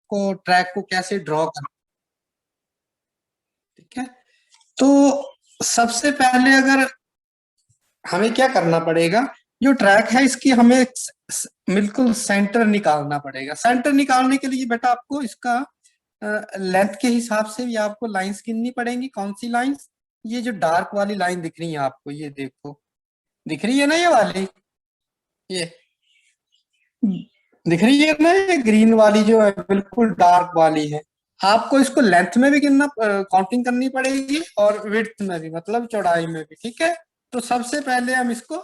को ट्रैक को कैसे ड्रॉ करना। ठीक है, तो सबसे पहले अगर हमें क्या करना पड़ेगा, जो ट्रैक है इसकी हमें बिल्कुल सेंटर निकालना पड़ेगा। सेंटर निकालने के लिए बेटा आपको इसका लेंथ के हिसाब से भी आपको लाइंस गिननी पड़ेंगी। कौन सी लाइंस, ये जो डार्क वाली लाइन दिख रही है आपको, ये देखो दिख रही है ना, ये वाली, ये दिख रही है ना, ये ग्रीन वाली जो है बिल्कुल डार्क वाली है। आपको इसको लेंथ में भी गिनना, काउंटिंग करनी पड़ेगी, और विड्थ में भी, मतलब चौड़ाई में भी। ठीक है, तो सबसे पहले हम इसको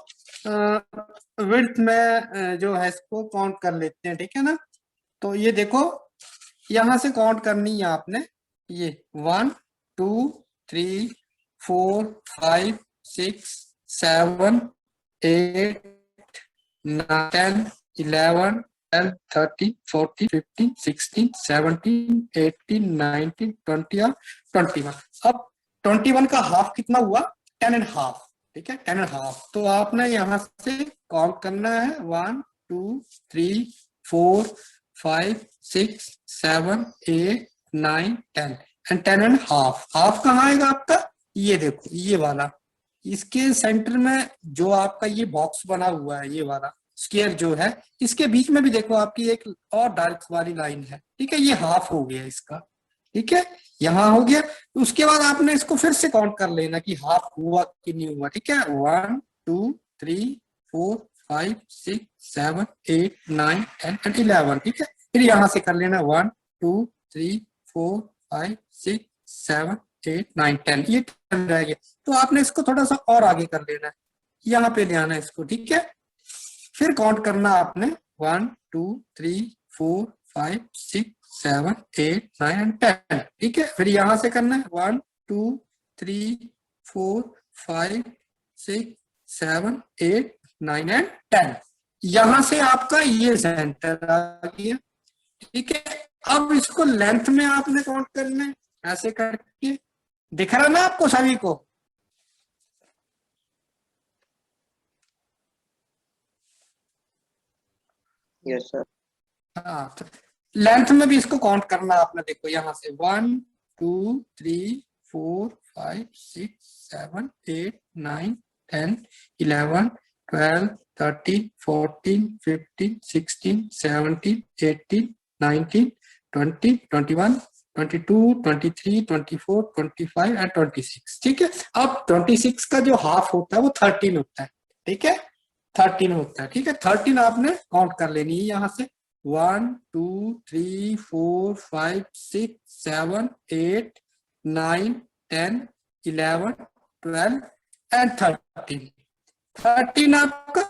विड्थ में जो है इसको काउंट कर लेते हैं। ठीक है ना, तो ये देखो यहां से काउंट करनी है आपने, ये 1 2 3 4 5 6 7 8 9 10 11 12 13 14 15 16 17 18 19 20 और 21। अब 21 का हाफ कितना हुआ, 10.5। ठीक है, 10.5। तो आपने यहाँ से काउंट करना है 1 2 3 4 5 6 7 8 9 10 एंड 10.5। हाफ कहाँ आएगा आपका, ये देखो ये वाला, इसके सेंटर में जो आपका ये बॉक्स बना हुआ है, ये वाला स्क्वायर जो है, इसके बीच में भी देखो आपकी एक और डार्क वाली लाइन है। ठीक है, ये हाफ हो गया इसका। ठीक है, यहाँ हो गया। उसके बाद आपने इसको फिर से काउंट कर लेना कि हाफ हुआ कि नहीं हुआ। ठीक है, 1 2 3 4 5 6 7 8 9 10 एंड 11। ठीक है, फिर यहाँ से कर लेना 1 2 3 4 5 6 7 8 9 10, ये 10 रह गया। तो आपने इसको थोड़ा सा और आगे कर लेना है, यहाँ पे ले आना है इसको। ठीक है, फिर काउंट करना आपने 1 2 3 4 5 6 7 8 9 एंड 10। ठीक है, फिर यहां से करना है 1 2 3 4 5 6 7 8 9 एंड 10। यहां से आपका ये सेंटर आ गया। ठीक है, अब इसको लेंथ में आपने काउंट करना है, ऐसे करके। दिख रहा ना आपको सभी को? Yes sir. हाँ, तो लेंथ में भी इसको काउंट करना आपने। देखो यहाँ से 1 2 3 4 5 6 7 8 9 10 11 12 13 14 15 16 17 18 19 20 21 22 23 24 25 एंड 26। ठीक है, अब 26 का जो हाफ होता है वो 13 होता है। ठीक है, 13 होता है। ठीक है, 13 आपने काउंट कर लेनी है यहाँ से 1 2 3 4 5 6 7 8 9 10 11 12 एंड 13। 13 आपका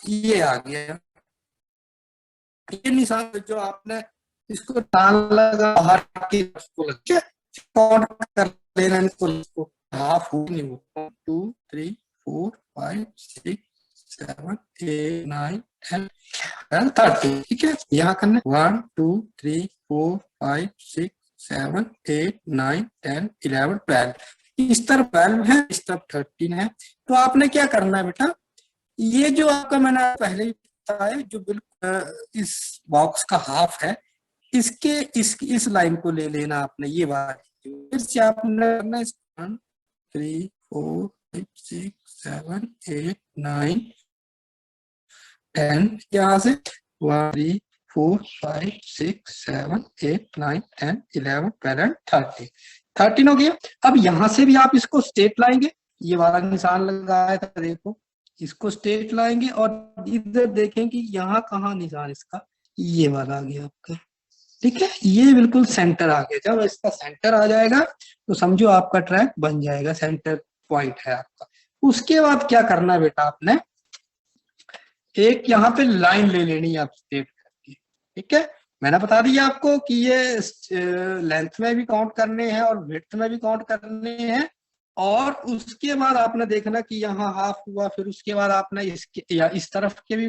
ये आ गया। ये निशान जो आपने इसको टाल लगा बाहर की काउंट कर लेना इसको, हाफ हो नहीं हो 2 3 4 5 6 7 8 9 10 13। ठीक है, यहाँ करना 1 2 3 4 5 6 7 8 9 10 11 12। इस तरफ 12 है, इस तरफ 13 है। तो आपने क्या करना है बेटा, ये जो आपका मैंने पहले ही बताया, जो बिल्कुल इस बॉक्स का हाफ है, इसके इस लाइन को ले लेना आपने, ये वाली। फिर से आपने करना 1 3 4 5 6 7 8 9 10, यहाँ से 1 3 4 5 6 7 8 9 10 11 12 एंड 13। 13 हो गया। अब यहाँ से भी आप इसको स्ट्रेट लाएंगे, ये वाला निशान लगाया था देखो, इसको स्ट्रेट लाएंगे और इधर देखें कि यहाँ कहाँ निशान इसका, ये वाला आ गया आपका। ठीक है, ये बिल्कुल सेंटर आ गया। जब इसका सेंटर आ जाएगा तो समझो आपका ट्रैक बन जाएगा, सेंटर पॉइंट है आपका। उसके बाद क्या करना है बेटा, आपने एक यहाँ पे लाइन ले लेनी है आप स्ट्रेट करके। ठीक है, मैंने बता दिया आपको कि ये लेंथ में भी काउंट करने हैं और विड्थ में भी काउंट करने हैं। और उसके बाद आपने देखना कि यहाँ हाफ हुआ, फिर उसके बाद आपने इसके या इस तरफ के भी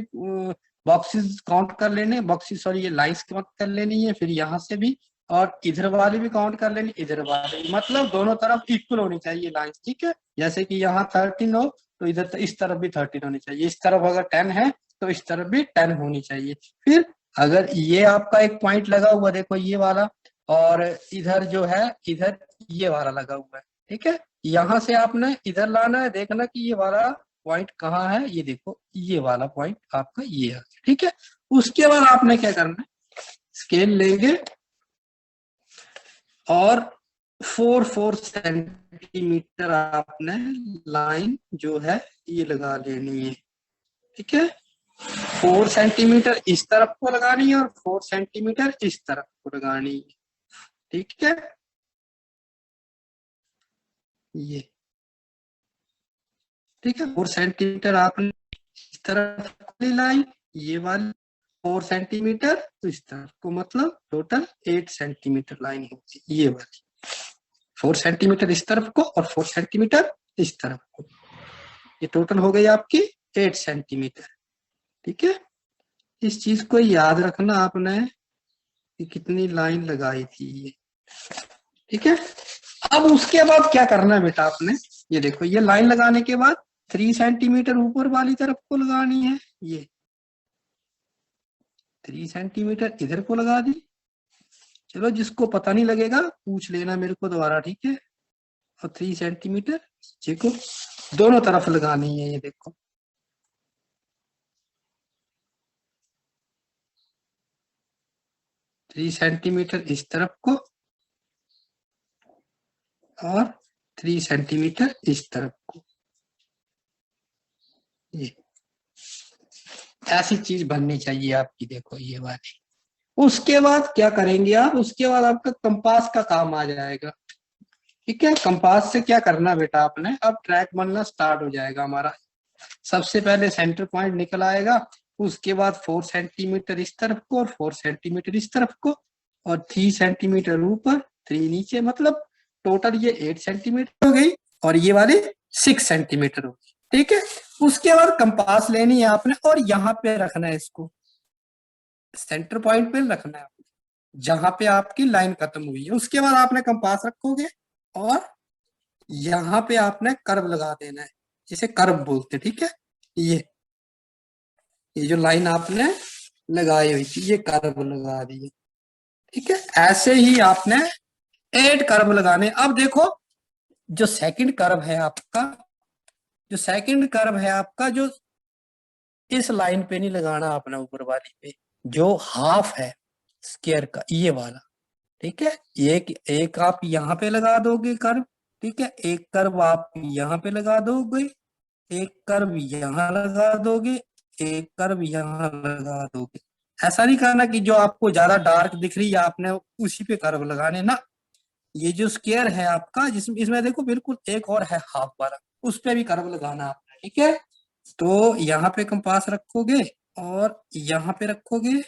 बॉक्सेस काउंट कर लेने, बॉक्सेस सॉरी ये लाइंस काउंट कर लेनी है, फिर यहाँ से भी, और इधर वाली भी काउंट कर लेनी, इधर वाली, मतलब दोनों तरफ इक्वल होनी चाहिए लाइंस। ठीक है, जैसे कि यहाँ 13 हो तो इधर इस तरफ भी 13 होनी चाहिए, इस तरफ अगर 10 है तो इस तरफ भी 10 होनी चाहिए। फिर अगर ये आपका एक पॉइंट लगा हुआ देखो ये वाला, और इधर जो है इधर ये वाला लगा हुआ है, ठीक है, यहां से आपने इधर लाना है, देखना कि ये वाला पॉइंट कहाँ है, ये देखो ये वाला पॉइंट आपका ये है, ठीक है। उसके बाद आपने क्या करना है, स्केल लेंगे और 4 4 सेंटीमीटर आपने लाइन जो है ये लगा लेनी है, ठीक है। 4 सेंटीमीटर इस तरफ को लगानी है और 4 सेंटीमीटर इस तरफ को लगानी है, ठीक है। ये ठीक है, 4 सेंटीमीटर आपने इस तरफ वाली लाइन, ये वाली 4 सेंटीमीटर तो इस तरफ को, मतलब टोटल 8 सेंटीमीटर लाइन होगी ये वाली। 4 सेंटीमीटर इस तरफ को और 4 सेंटीमीटर इस तरफ को, ये टोटल हो गई आपकी 8 सेंटीमीटर, ठीक है। इस चीज को याद रखना आपने कि कितनी लाइन लगाई थी ये, ठीक है। अब उसके बाद क्या करना है बेटा आपने, ये देखो ये लाइन लगाने के बाद 3 सेंटीमीटर ऊपर वाली तरफ को लगानी है, ये 3 सेंटीमीटर इधर को लगा दी। चलो जिसको पता नहीं लगेगा पूछ लेना मेरे को दोबारा, ठीक है। और 3 सेंटीमीटर को दोनों तरफ लगानी है, ये देखो 3 सेंटीमीटर इस तरफ को और 3 सेंटीमीटर इस तरफ को, ये ऐसी चीज बननी चाहिए आपकी, देखो ये वाली। उसके बाद क्या करेंगे आप, उसके बाद आपका कंपास का काम आ जाएगा, ठीक है। कंपास से क्या करना बेटा आपने, अब ट्रैक बनना स्टार्ट हो जाएगा हमारा। सबसे पहले सेंटर पॉइंट निकल आएगा, उसके बाद 4 सेंटीमीटर इस तरफ को और 4 सेंटीमीटर इस तरफ को, और 3 सेंटीमीटर ऊपर 3 नीचे, मतलब टोटल ये 8 सेंटीमीटर हो गई और ये वाली 6 सेंटीमीटर होगी, ठीक है। उसके बाद कंपास लेनी है आपने और यहाँ पे रखना है इसको, सेंटर पॉइंट पे रखना है आपने, जहां पे आपकी लाइन खत्म हुई है। उसके बाद आपने कंपास रखोगे और यहाँ पे आपने कर्व लगा देना है, जिसे कर्व बोलते हैं, ठीक है। ये जो लाइन आपने लगाई हुई थी ये कर्व लगा दी है, ठीक है। ऐसे ही आपने 8 कर्व लगाने। अब देखो जो सेकंड कर्व है आपका, जो सेकंड कर्व है आपका, जो इस लाइन पे नहीं लगाना आपने, ऊपर वाली पे, जो हाफ है स्क्वायर का ये वाला, ठीक है। एक एक आप यहाँ पे लगा दोगे कर्व, ठीक है, एक कर्व आप यहाँ पे लगा दोगे, एक कर्व यहाँ लगा दोगे, एक कर्व यहाँ लगा दोगे। ऐसा नहीं करना कि जो आपको ज्यादा डार्क दिख रही है आपने उसी पे कर्व लगाने ना। ये जो स्क्वायर है आपका, जिसमें इसमें देखो बिल्कुल एक और है हाफ वाला, उस पे भी कर्व लगाना आपने, ठीक है। तो यहाँ पे कंपास रखोगे और यहाँ पे रखोगे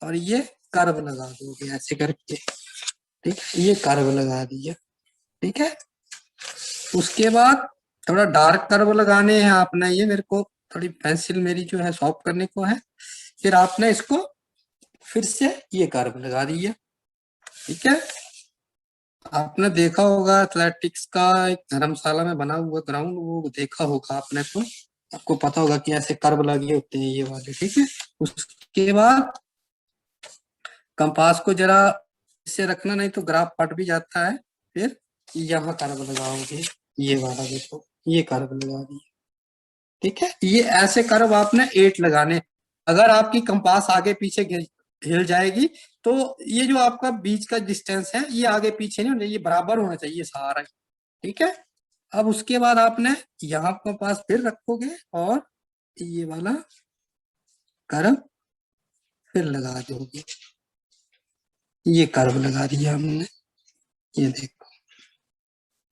और ये कर्व लगा दोगे ऐसे करके, ठीक है, ये कर्व लगा दिया, ठीक है। उसके बाद थोड़ा डार्क कर्व लगाने हैं आपने, ये मेरे को थोड़ी पेंसिल मेरी जो है शॉर्प करने को है, फिर आपने इसको फिर से ये कर्व लगा दिया, ठीक है। आपने देखा होगा एथलेटिक्स का एक धर्मशाला में बना हुआ ग्राउंड, वो देखा होगा आपने, तो आपको पता होगा कि ऐसे कर्व लगे होते हैं ये वाले, ठीक है। उसके बाद कंपास को जरा इससे रखना, नहीं तो ग्राफ फट भी जाता है। फिर यहाँ कर्व लगाओगे, ये वाला देखो ये कर्व लगा दिया, ठीक है। ये ऐसे कर्व आपने 8 लगाने। अगर आपकी कंपास आगे पीछे हिल जाएगी तो ये जो आपका बीच का डिस्टेंस है ये आगे पीछे नहीं होना चाहिए, बराबर होना चाहिए सारा, ठीक है। अब उसके बाद आपने यहाँ कंपास फिर रखोगे और ये वाला कर्व फिर लगा दोगे, ये कर्व लगा दिया हमने, ये देखो,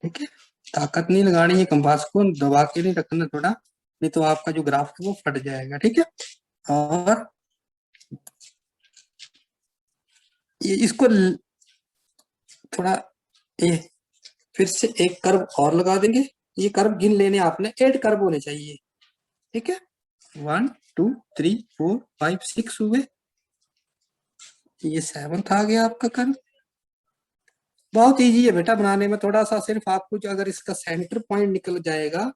ठीक है। ताकत नहीं लगानी है, कंपास को दबा के नहीं रखना थोड़ा, नहीं तो आपका जो ग्राफ है वो फट जाएगा, ठीक है। और ये इसको थोड़ा ये फिर से एक कर्व और लगा देंगे। ये कर्व गिन लेने आपने, 8 कर्व होने चाहिए, ठीक है। 1 2 3 4 5 6 हुए, ये 7th आ गया आपका कर्व। बहुत इजी है बेटा बनाने में, थोड़ा सा सिर्फ आपको जो अगर इसका सेंटर पॉइंट निकल जाएगा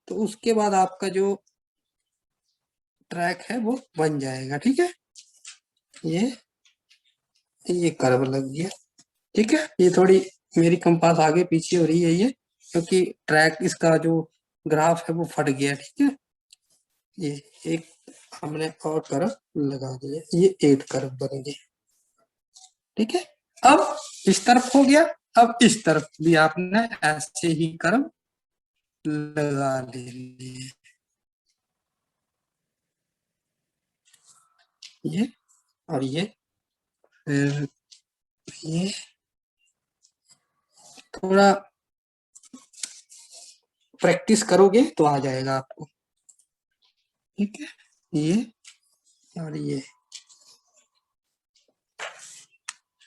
तो उसके बाद आपका जो ट्रैक है वो बन जाएगा, ठीक है। ये कर्व लग गया। ठीक है, ये थोड़ी मेरी कंपास आगे पीछे हो रही है ये, क्योंकि ट्रैक इसका जो ग्राफ है वो फट गया। ठीक है, ये एक हमने और कर्व लगा दिया, ये 8 कर्व बन गए। ठीक है, अब इस तरफ हो गया, अब इस तरफ भी आपने ऐसे ही कर्व लगा लिए। ये और ये, फिर ये थोड़ा प्रैक्टिस करोगे तो आ जाएगा आपको। ठीक है, ये और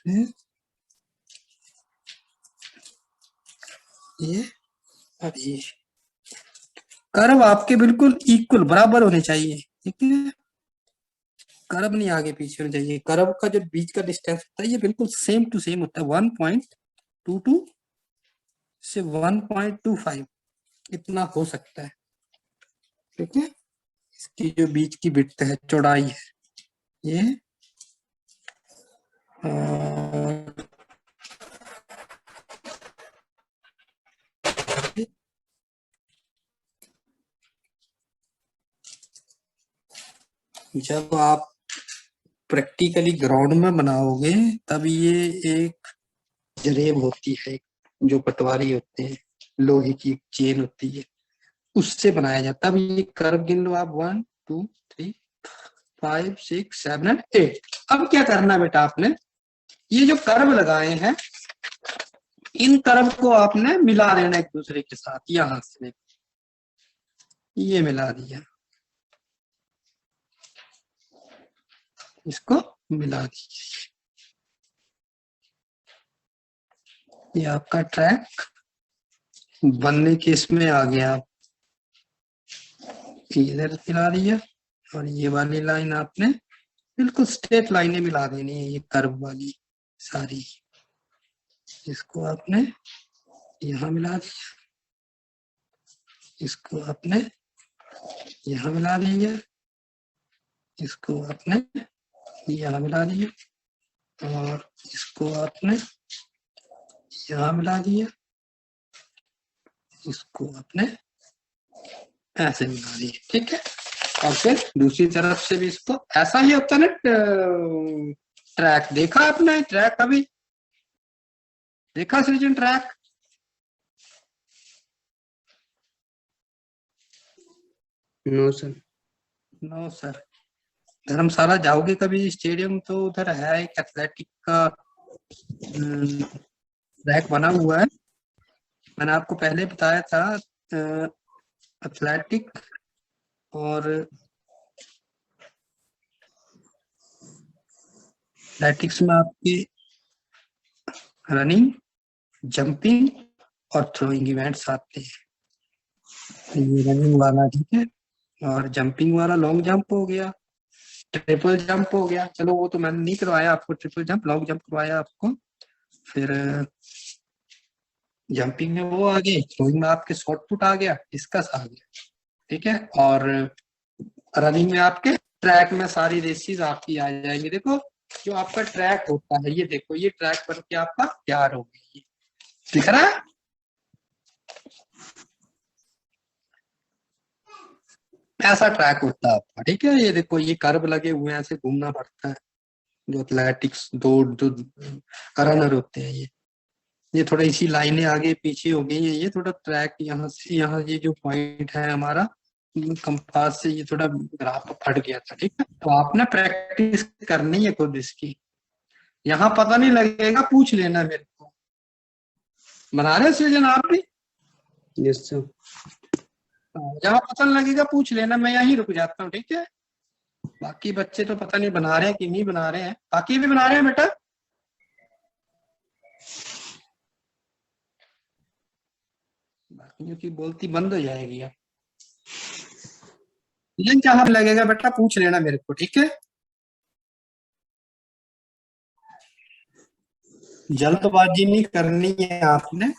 फिर ये और ये कर्व आपके बिल्कुल इक्वल बराबर होने चाहिए। ठीक है, कर्व नहीं आगे पीछे होना चाहिए। कर्व का जो बीच का डिस्टेंस होता है ये बिल्कुल सेम टू सेम होता है, 1.22 से 1.25 इतना हो सकता है। ठीक है, इसकी जो बीच की विड्थ है, चौड़ाई है ये, और जब आप प्रैक्टिकली ग्राउंड में बनाओगे तब ये एक जरेब होती है, जो पटवारी होते हैं, लोहे की एक चेन होती है, उससे बनाया जाता है। अब ये कर्व गिन लो आप, 1 2 3 5 6 7 एंड 8। अब क्या करना बेटा, आपने ये जो कर्व लगाए हैं, इन कर्व को आपने मिला देना एक दूसरे के साथ। यहां से ये मिला दिया, इसको मिला दीजिए, ये आपका ट्रैक बनने के इसमें आ गया। इधर मिला दिया, और ये वाली लाइन आपने बिल्कुल स्ट्रेट लाइनें मिला देनी है, ये कर्व वाली सारी। इसको आपने यहाँ मिला दिया, इसको आपने यहाँ मिला दिया, इसको आपने यहाँ मिला दिया, और इसको आपने यहाँ मिला दिया, इसको आपने ऐसे मिला दिया। ठीक है, और फिर दूसरी तरफ से भी इसको ऐसा ही होता है ना। ट्रैक देखा आपने? ट्रैक अभी देखा Srijan track? No sir. No sir, Dharamshala जाओगे कभी स्टेडियम तो उधर है एक एथलेटिक का ट्रैक बना हुआ है। मैंने आपको पहले बताया था, एथलेटिक और एथलेटिक्स में आपकी रनिंग, जंपिंग और थ्रोइंग इवेंट्स आते हैं। ये रनिंग वाला, ठीक है, और जंपिंग वाला लॉन्ग जंप हो गया, ट्रिपल जंप हो गया। चलो वो तो मैंने नहीं करवाया आपको, ट्रिपल जंप, लॉन्ग जंप करवाया आपको। फिर जंपिंग में वो आ गई, थ्रोइंग में आपके शॉर्ट पुट आ गया, डिस्कस आ गया। ठीक है, और रनिंग में आपके ट्रैक में सारी रेसेस आपकी आ जाएंगी। देखो जो आपका ट्रैक होता है, ये देखो ये ट्रैक बन के आपका तैयार हो गया, दिख रहा है? ऐसा ट्रैक होता है आपका। ठीक है, ये देखो ये कर्व लगे हुए हैं, ऐसे घूमना पड़ता है। जो एथलेटिक्स दौड़ जो रनर होते हैं, ये थोड़ा इसी लाइनें आगे पीछे हो गई है। ये थोड़ा ट्रैक यहाँ से यहाँ, ये जो पॉइंट है हमारा कंपास से, ये थोड़ा ग्राफ फट गया था। ठीक है, तो आपने प्रैक्टिस करनी है खुद इसकी। यहाँ पता नहीं लगेगा, पूछ लेना मेरे को। बना रहे सृजन आप भी? Yes sir. जहाँ पता नहीं लगेगा पूछ लेना, मैं यहीं रुक जाता हूँ। ठीक है, बाकी बच्चे तो पता नहीं बना रहे हैं कि नहीं बना रहे हैं। बाकी भी बना रहे हैं बेटा? बाकियों की बोलती बंद हो जाएगी अब। लेकिन जहाँ लगेगा बेटा पूछ लेना मेरे को। ठीक है, जल्दबाजी नहीं करनी है आपने।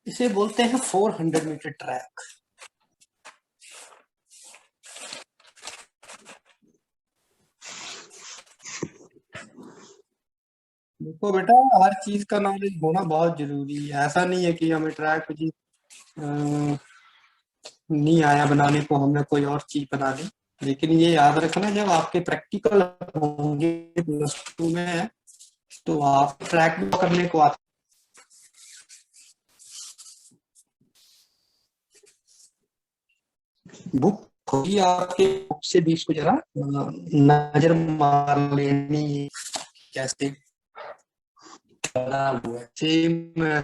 इसे बोलते हैं 400 मीटर ट्रैक। देखो बेटा, हर चीज का नॉलेज होना बहुत जरूरी है। ऐसा नहीं है कि हमें ट्रैक जी नहीं आया बनाने को, हमने कोई और चीज बना ली। लेकिन ये याद रखना, जब आपके प्रैक्टिकल होंगे प्लस 2 में, तो आप ट्रैक भी करने को आप बुक होगी आपके, बुक से भी इसको जरा नजर मार लेनी है, कैसे बना हुआ है, सेम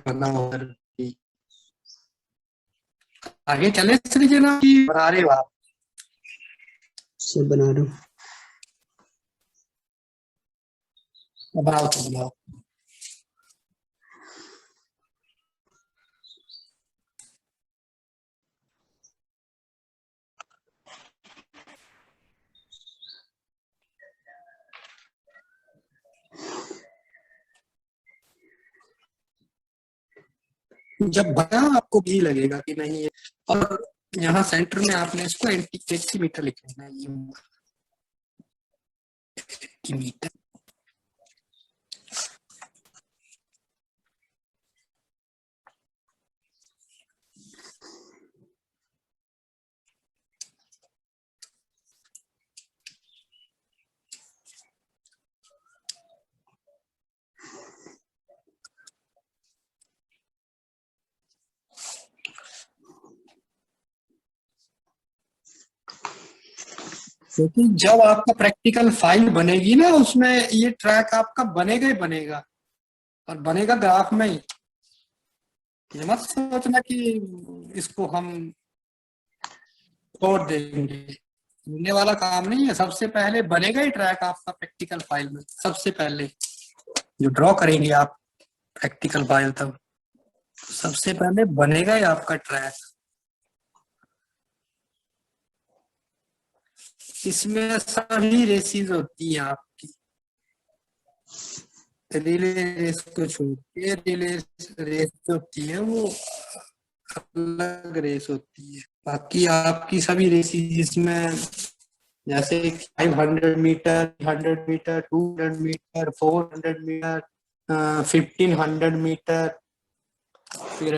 बना हुआ है। आगे चले सृजना की बना रहे हो आप? से बना रहा हूँ। बनाओ तो बनाओ। जब बना आपको भी लगेगा कि नहीं है। और यहाँ सेंटर में आपने इसको एंटी मीटर लिख लेना है, ये मीटर। क्योंकि जब आपका प्रैक्टिकल फाइल बनेगी ना, उसमें ये ट्रैक आपका बनेगा ही बनेगा, और बनेगा ग्राफ में ही। ये मत सोचना कि इसको हम छोड़ देंगे, होने वाला काम नहीं है। सबसे पहले बनेगा ही ट्रैक आपका प्रैक्टिकल फाइल में, सबसे पहले जो ड्रॉ करेंगे आप प्रैक्टिकल फाइल, तब सबसे पहले बनेगा ही आपका ट्रैक। इसमें सभी रेसिस होती है आपकी, रिले रेस को छोड़ के। रिले रेस जो होती है वो अलग रेस होती है। बाकी आपकी सभी रेसिस इसमें, जैसे 500 metre, 100 metre, 200 metre, 400 metre, 1500 metre, फिर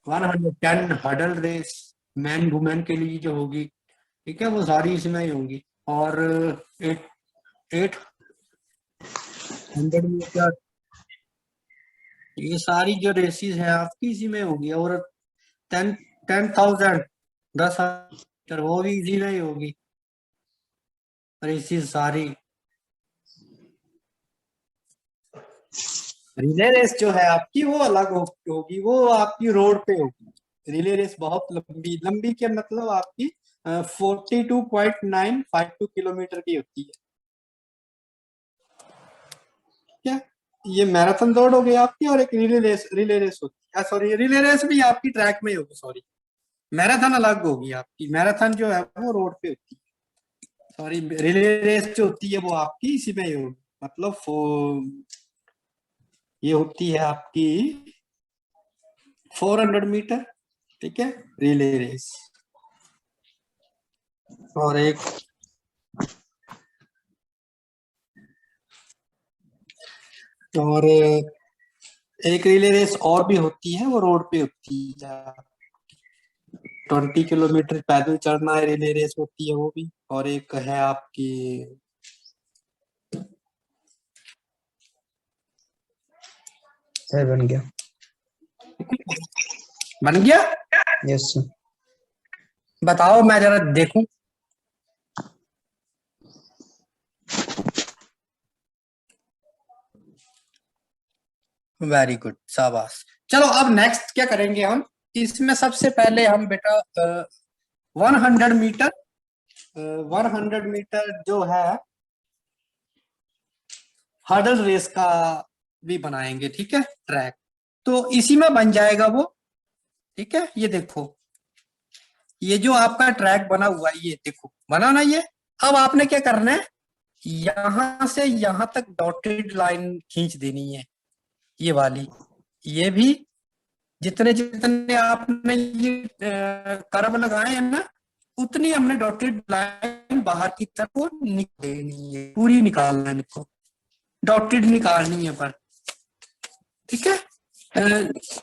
110 हडल रेस, मैन वुमेन के लिए जो होगी, ठीक है, वो सारी इसमें ही होंगी। और 800 मीटर, ये सारी जो रेसिस है आपकी इसी में होगी। और 10,000, 10,000 वो भी इसी में ही होगी, रेसिस सारी। रिले रेस जो है आपकी वो अलग होगी, वो आपकी रोड पे होगी। रिले रेस बहुत लंबी लंबी के मतलब आपकी 42.952 किलोमीटर की होती है। क्या, ये मैराथन दौड़ हो गई आपकी, और एक रिले रेस होती है। सॉरी, रिले रेस भी आपकी ट्रैक में ही होगी, सॉरी। मैराथन अलग होगी आपकी, मैराथन जो है वो रोड पे होती है। सॉरी, रिले रेस जो होती है वो आपकी इसी में ही होगी, मतलब ये होती है आपकी 400 मीटर, ठीक है, रिले रेस। और एक रिले रेस और भी होती है, वो रोड पे होती है। 20 किलोमीटर पैदल चढ़ना है, रिले रेस होती है वो भी। और एक है आपकी, सर बन गया। बन गया? Yes sir. बताओ, मैं जरा देखूं। वेरी गुड, शाबाश। चलो अब नेक्स्ट क्या करेंगे हम, इसमें सबसे पहले हम बेटा 100 मीटर, 100 मीटर जो है हर्डल रेस का भी बनाएंगे, ठीक है, ट्रैक। तो इसी में बन जाएगा वो, ठीक है। ये देखो, ये जो आपका ट्रैक बना हुआ है, ये देखो बना ना ये। अब आपने क्या करना है, यहां से यहां तक डॉटेड लाइन खींच देनी है, ये वाली, ये भी, जितने जितने आपने ये कर्व लगाए हैं ना, उतनी हमने डॉटेड लाइन बाहर की तरफ को निकालनी है, पूरी निकालना है इनको, डॉटेड निकालनी है पर, ठीक है।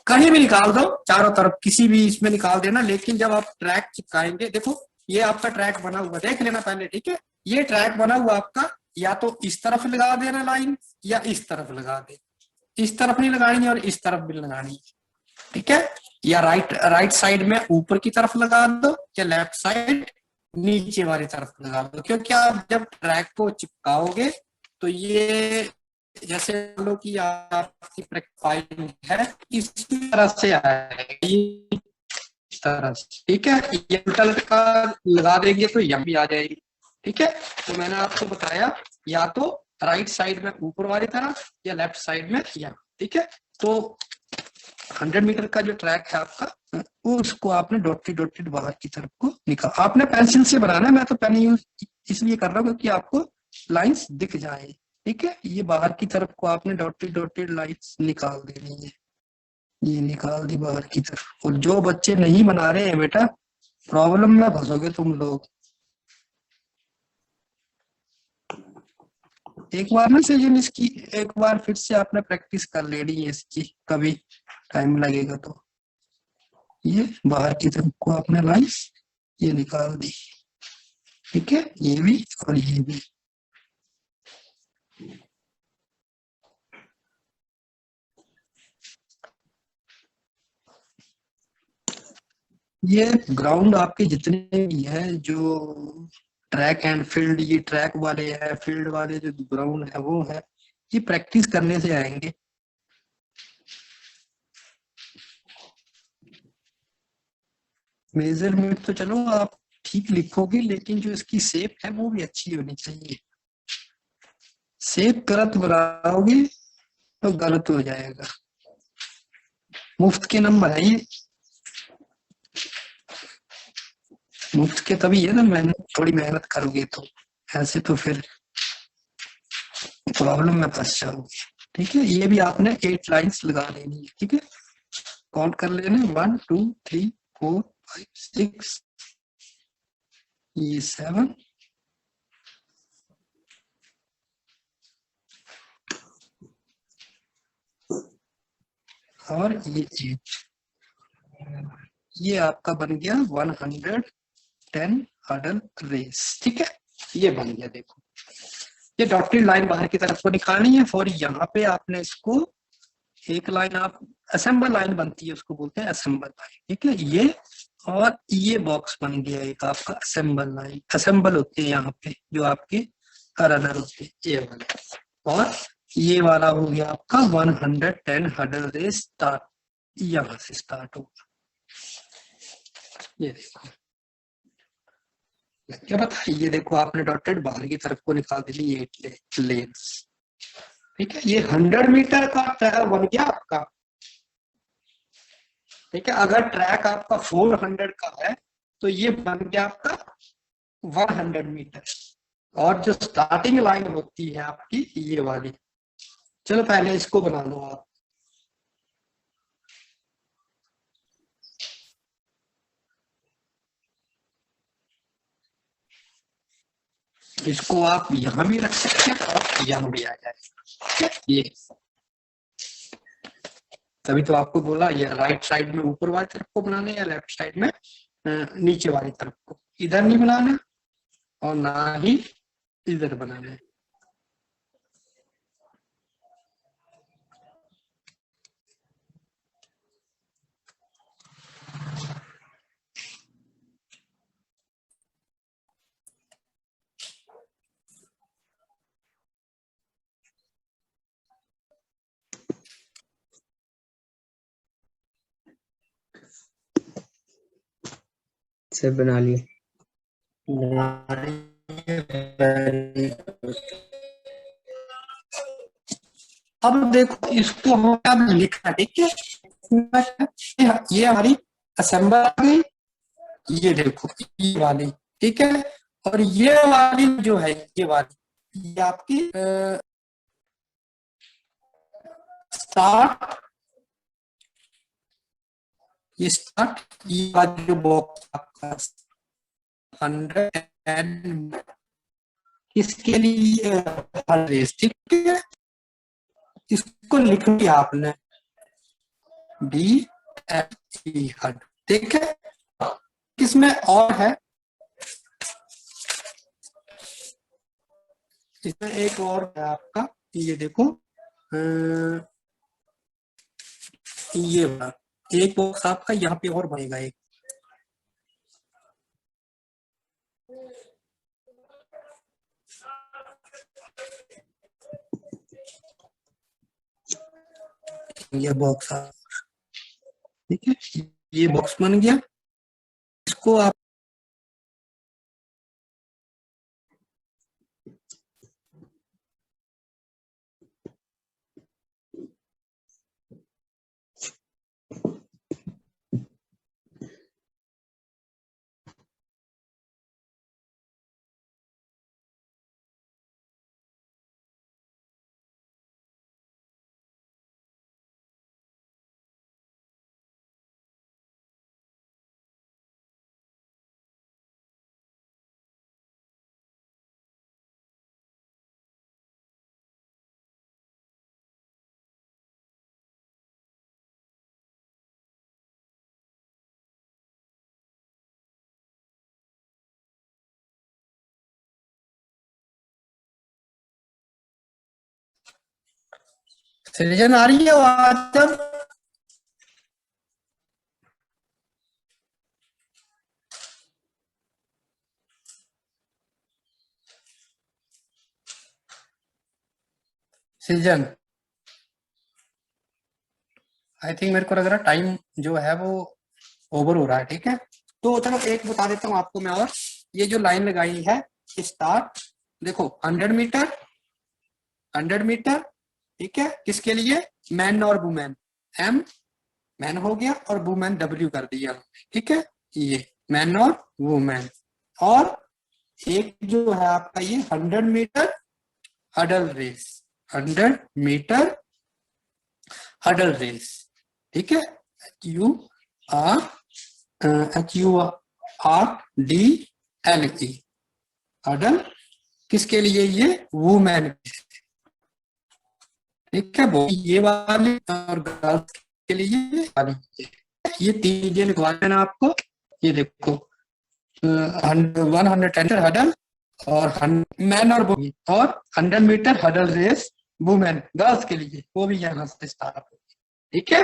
कहीं भी निकाल दो, चारों तरफ किसी भी इसमें निकाल देना, लेकिन जब आप ट्रैक चिपकाएंगे, देखो ये आपका ट्रैक बना हुआ, देख लेना पहले, ठीक है। ये ट्रैक बना हुआ आपका, या तो इस तरफ लगा देना लाइन, या इस तरफ लगा दे, इस तरफ नहीं लगानी और इस तरफ भी लगानी, ठीक है। या राइट राइट साइड में ऊपर की तरफ लगा दो, या लेफ्ट साइड नीचे वाली तरफ लगा दो, क्योंकि आप जब ट्रैक को चिपकाओगे तो ये, जैसे मान लो कि आपकी प्रोफाइल है, इसी तरह से आएगी, इस तरह से, ठीक है। ये उल्टा लटका लगा देंगे तो यह भी आ जाएगी, ठीक है। तो मैंने आपको बताया, या तो राइट साइड में ऊपर वाली तरफ, या लेफ्ट साइड में यहाँ, ठीक है। तो 100 मीटर का जो ट्रैक है आपका, उसको आपने डॉटेड डॉटेड बाहर की तरफ को निकाल, आपने पेंसिल से बनाना है, मैं तो पेन यूज इसलिए कर रहा हूँ क्योंकि आपको लाइंस दिख जाए, ठीक है। ये बाहर की तरफ को आपने डॉटेड डॉटेड लाइंस निकाल देनी है, ये निकाल दी बाहर की तरफ। और जो बच्चे नहीं बना रहे हैं बेटा, प्रॉब्लम में फंसोगे तुम लोग। एक बार ना सजन इसकी, एक बार फिर से आपने प्रैक्टिस कर लेनी है इसकी, कभी टाइम लगेगा तो। ये बाहर की तरफ को आपने लाइंस ये निकाल दी, ठीक है, ये भी और ये भी। ये ग्राउंड आपके जितने भी है, जो ट्रैक एंड फील्ड, ये ट्रैक वाले है, फील्ड वाले जो ग्राउंड है वो है, ये प्रैक्टिस करने से आएंगे। मेजरमेंट तो चलो आप ठीक लिखोगे, लेकिन जो इसकी शेप है वो भी अच्छी होनी चाहिए। शेप गलत बनाओगे तो गलत हो जाएगा। मुफ्त के नंबर है ये, मुफ्त के तभी है ना, मेहनत, थोड़ी मेहनत करोगे तो, ऐसे तो फिर प्रॉब्लम में फंस जाओगे, ठीक है। ये भी आपने 8 लाइंस लगा देनी है, ठीक है। काउंट कर लेना, 1 2 3 4 5 6, ये 7, और ये 8। ये आपका बन गया 110 हर्डल रेस, ठीक है। ये बन गया, देखो ये डॉटेड लाइन बाहर की तरफ को निकालनी है। और यहाँ पे आपने इसको एक लाइन, आप असेंबल लाइन बनती है, उसको बोलते हैं असेंबल लाइन, ठीक है। ये और ये बॉक्स बन गया एक आपका असेंबल लाइन, असेंबल होते हैं यहाँ पे जो आपके रनर होते हैं, ये वाला। और ये वाला हो गया आपका 110 हर्डल रेस स्टार्ट, यहाँ से स्टार्ट होगा। ये देखो, क्या पता, ये देखो आपने डॉटेड बाहर की तरफ को निकाल दी 8 लेन्स, ठीक है। ये 100 मीटर का ट्रैक बन गया आपका, ठीक है। अगर ट्रैक आपका 400 का है तो ये बन गया आपका 100 मीटर। और जो स्टार्टिंग लाइन होती है आपकी ये वाली, चलो पहले इसको बना लो आप। इसको आप यहां भी रख सकते हैं और यहां भी आ जाए, ये तभी तो आपको बोला, ये राइट साइड में ऊपर वाली तरफ को बनाना है, या लेफ्ट साइड में नीचे वाली तरफ को, इधर नहीं बनाना और ना ही इधर बनाना है। सब बना लिए। अब देखो इसको हम अब लिखा, ठीक है। ये हमारी असेंबल आ गई, ये देखो ये वाली, ठीक है। और ये वाली जो है, ये वाली, ये आपकी स्टार्ट ये स्टार्ट, ये वाला जो बॉक्स आपका 100 किसके लिए, हर रेस, ठीक है। इसको लिख लिया आपने, डी एफ ई हर, ठीक है। किसमें और है, इसमें एक और है आपका, ये देखो, ये वाला एक बॉक्स आपका यहाँ पे और बनेगा एक, ये बॉक्स, ठीक है, ये बॉक्स बन गया। इसको आप सृजन आ रही है आवाज अब, सृजन, आई थिंक मेरे को लग रहा है टाइम जो है वो ओवर हो रहा है, ठीक है। तो चलो एक बता देता हूँ आपको मैं, और ये जो लाइन लगाई है स्टार्ट, देखो 100 मीटर, 100 मीटर, ठीक है, किसके लिए, मैन और वुमेन, एम मैन हो गया और वुमेन डब्ल्यू कर दिया, ठीक है, ये मैन और वुमेन। और एक जो है आपका ये 100 metre hurdle race, 100 metre hurdle race, ठीक है, यू आर HURDLE, हडल, किसके लिए, ये वुमेन, ठीक है, वो ये वाली, और गर्ल्स के लिए ये वाली, ये तीन चीजें लिखवा देना आपको। ये देखो 110 हडल और मैन और वुमेन, और 100 metre hurdle race women girls के लिए, वो भी यहाँ से स्टार्ट होगी, ठीक है।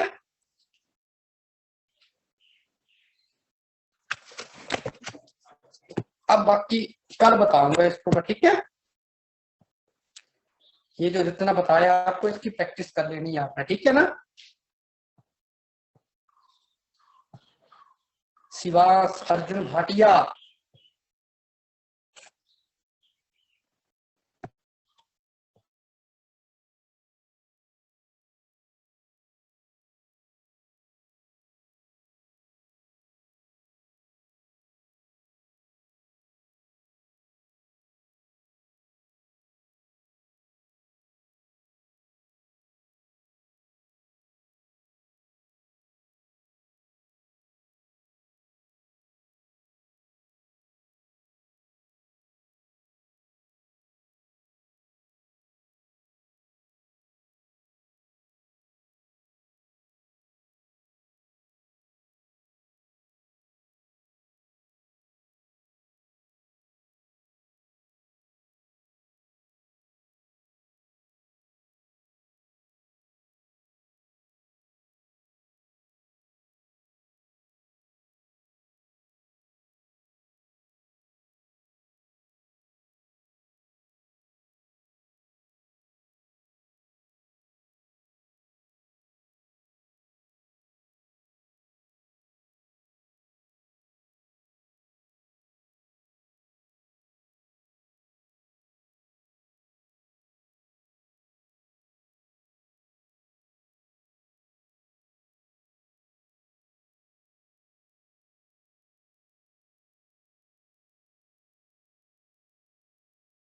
अब बाकी कल बताऊंगा इसको मैं, ठीक है। ये जो जितना बताया आपको इसकी प्रैक्टिस कर लेनी है आपने, ठीक है ना। शिवास अर्जुन भाटिया,